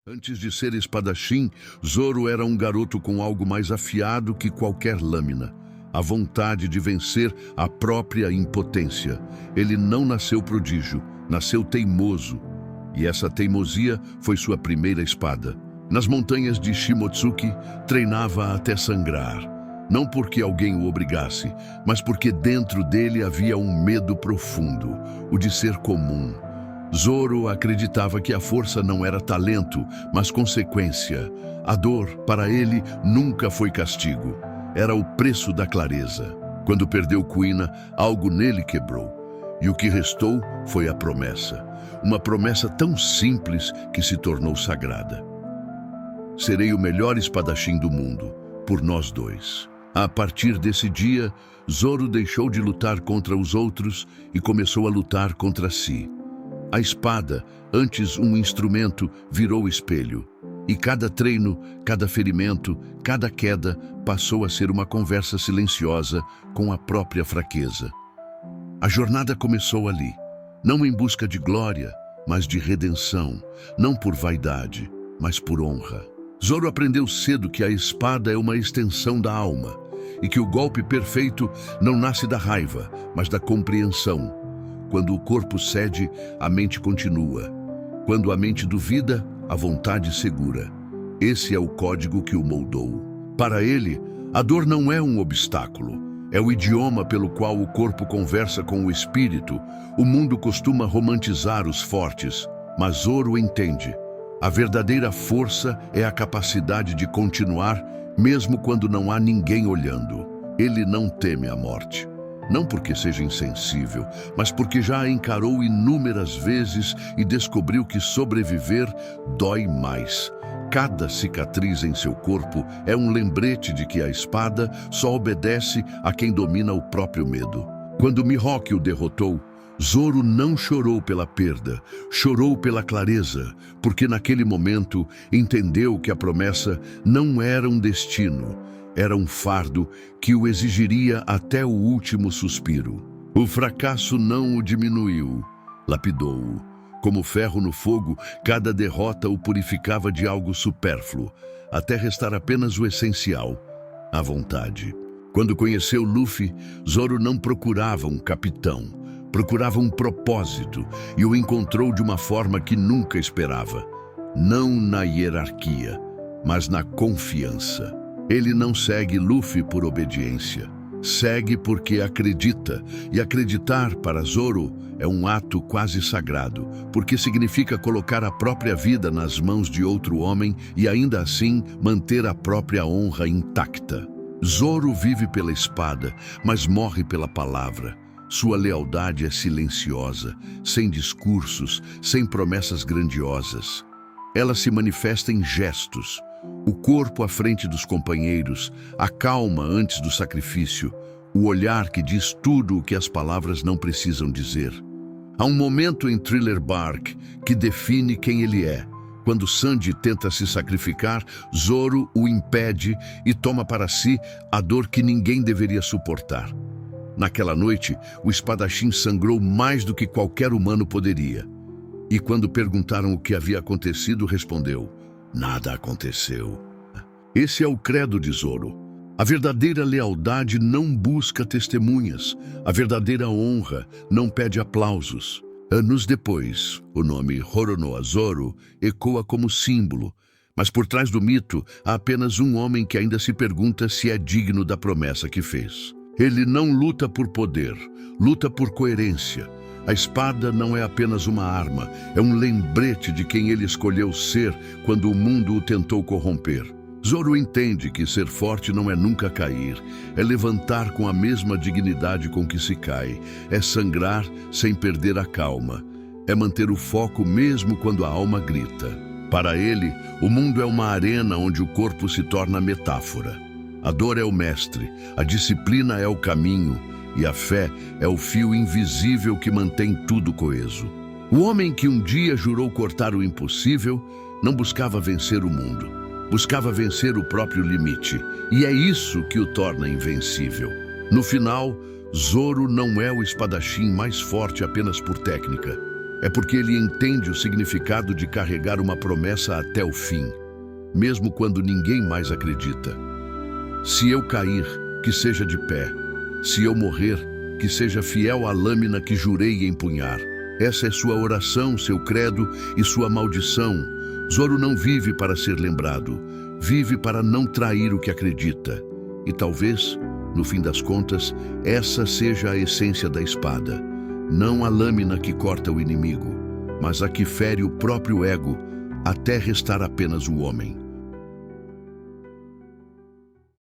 Antes de ser espadachim, Zoro era um garoto com algo mais afiado que qualquer lâmina. A vontade de vencer a própria impotência. Ele não nasceu prodígio, nasceu teimoso. E essa teimosia foi sua primeira espada. Nas montanhas de Shimotsuki, treinava até sangrar. Não porque alguém o obrigasse, mas porque dentro dele havia um medo profundo, o de ser comum. Zoro acreditava que a força não era talento, mas consequência. A dor, para ele, nunca foi castigo. Era o preço da clareza. Quando perdeu Kuina, algo nele quebrou. E o que restou foi a promessa. Uma promessa tão simples que se tornou sagrada. Serei o melhor espadachim do mundo, por nós dois. A partir desse dia, Zoro deixou de lutar contra os outros e começou a lutar contra si. A espada, antes um instrumento, virou espelho. E cada treino, cada ferimento, cada queda passou a ser uma conversa silenciosa com a própria fraqueza. A jornada começou ali, não em busca de glória, mas de redenção, não por vaidade, mas por honra. Zoro aprendeu cedo que a espada é uma extensão da alma e que o golpe perfeito não nasce da raiva, mas da compreensão. Quando o corpo cede, a mente continua. Quando a mente duvida, a vontade segura. Esse é o código que o moldou. Para ele, a dor não é um obstáculo. É o idioma pelo qual o corpo conversa com o espírito. O mundo costuma romantizar os fortes, mas Zoro entende. A verdadeira força é a capacidade de continuar, mesmo quando não há ninguém olhando. Ele não teme a morte. Não porque seja insensível, mas porque já a encarou inúmeras vezes e descobriu que sobreviver dói mais. Cada cicatriz em seu corpo é um lembrete de que a espada só obedece a quem domina o próprio medo. Quando Mihawk o derrotou, Zoro não chorou pela perda, chorou pela clareza, porque naquele momento entendeu que a promessa não era um destino, era um fardo que o exigiria até o último suspiro. O fracasso não o diminuiu, lapidou-o. Como ferro no fogo, cada derrota o purificava de algo supérfluo, até restar apenas o essencial, a vontade. Quando conheceu Luffy, Zoro não procurava um capitão, procurava um propósito e o encontrou de uma forma que nunca esperava. Não na hierarquia, mas na confiança. Ele não segue Luffy por obediência. Segue porque acredita, e acreditar para Zoro é um ato quase sagrado, porque significa colocar a própria vida nas mãos de outro homem e ainda assim manter a própria honra intacta. Zoro vive pela espada, mas morre pela palavra. Sua lealdade é silenciosa, sem discursos, sem promessas grandiosas. Ela se manifesta em gestos. O corpo à frente dos companheiros, a calma antes do sacrifício, o olhar que diz tudo o que as palavras não precisam dizer. Há um momento em Thriller Bark que define quem ele é. Quando Sanji tenta se sacrificar, Zoro o impede e toma para si a dor que ninguém deveria suportar. Naquela noite, o espadachim sangrou mais do que qualquer humano poderia. E quando perguntaram o que havia acontecido, respondeu: nada aconteceu. Esse é o credo de Zoro. A verdadeira lealdade não busca testemunhas. A verdadeira honra não pede aplausos. Anos depois, o nome Roronoa Zoro ecoa como símbolo, mas por trás do mito há apenas um homem que ainda se pergunta se é digno da promessa que fez. Ele não luta por poder, luta por coerência. A espada não é apenas uma arma, é um lembrete de quem ele escolheu ser quando o mundo o tentou corromper. Zoro entende que ser forte não é nunca cair, é levantar com a mesma dignidade com que se cai, é sangrar sem perder a calma, é manter o foco mesmo quando a alma grita. Para ele, o mundo é uma arena onde o corpo se torna metáfora. A dor é o mestre, a disciplina é o caminho, e a fé é o fio invisível que mantém tudo coeso. O homem que um dia jurou cortar o impossível não buscava vencer o mundo, buscava vencer o próprio limite. E é isso que o torna invencível. No final, Zoro não é o espadachim mais forte apenas por técnica. É porque ele entende o significado de carregar uma promessa até o fim, mesmo quando ninguém mais acredita. Se eu cair, que seja de pé. Se eu morrer, que seja fiel à lâmina que jurei empunhar. Essa é sua oração, seu credo e sua maldição. Zoro não vive para ser lembrado, vive para não trair o que acredita. E talvez, no fim das contas, essa seja a essência da espada. Não a lâmina que corta o inimigo, mas a que fere o próprio ego, até restar apenas o homem.